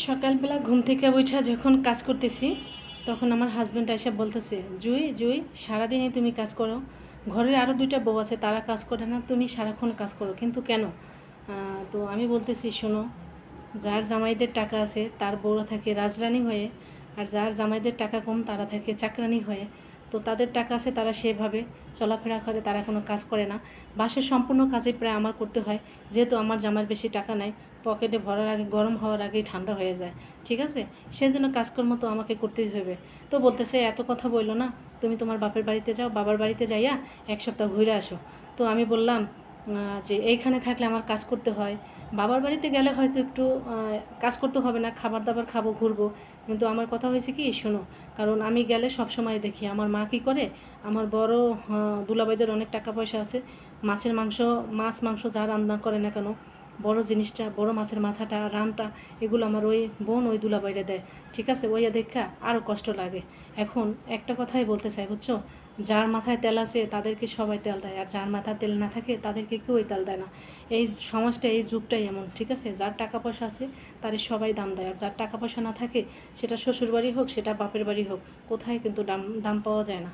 সকালবেলা ঘুম থেকে উঠা যখন কাজ করতেছি তখন আমার হাজব্যান্ড এসে বলতেছে, জুই জুই সারাদিনই তুমি কাজ করো, ঘরে আরও দুইটা বউ আছে তারা কাজ করে না, তুমি সারাক্ষণ কাজ করো কিন্তু কেন? তো আমি বলতেছি, শোনো, যার জামাইদের টাকা আছে তার বউরা থাকে রাজরানী হয়ে, আর যার জামাইদের টাকা কম তারা থাকে চাকরানি হয়ে। তো তাদের টাকা আছে তারা সেভাবে চলাফেরা করে, তারা কোনো কাজ করে না। বাসার সম্পূর্ণ কাজই প্রায় আমার করতে হয়, যেহেতু আমার জামার বেশি টাকা নাই, পকেটে ভরার আগে গরম হওয়ার আগেই ঠান্ডা হয়ে যায়। ঠিক আছে, সেজন্য কাজকর্ম তো আমাকে করতেই হবে। তো বলতেছে, এত কথা বললো না, তুমি তোমার বাপের বাড়িতে যাও, বাবার বাড়িতে যাইয়া এক সপ্তাহ ঘুরে আসো। তো আমি বললাম যে এইখানে থাকলে আমার কাজ করতে হয়, বাবার বাড়িতে গেলে হয়তো একটু কাজ করতে হবে না, খাবার দাবার খাবো, ঘুরবো। কিন্তু আমার কথা হয়েছে কি, শোনো, কারণ আমি গেলে সব সময় দেখি আমার মা কী করে, আমার বড় দুলাভাইদের অনেক টাকা পয়সা আছে, মাছের মাংস, মাছ মাংস যা রান্না করে না কেন, বড় জিনিসটা, বড় মাছের মাথাটা, রানটা, এগুলো আমার ওই বোন ওই দুলাভাইরে দেয়। ঠিক আছে, ওইয়া দেখা আরও কষ্ট লাগে। এখন একটা কথাই বলতে চাই, বুঝছো, যার মাথায় তেল আছে তাদেরকে সবাই তেল দেয়, আর যার মাথায় তেল না থাকে তাদেরকে কেউই তেল দেয় না। এই সমাজটা, এই যুগটাই এমন। ঠিক আছে, যার টাকা পয়সা আছে তাদের সবাই দাম দেয়, আর যার টাকা পয়সা না থাকে, সেটা শ্বশুর বাড়ি হোক সেটা বাপের বাড়ি হোক, কোথায় কিন্তু দাম দাম পাওয়া যায় না।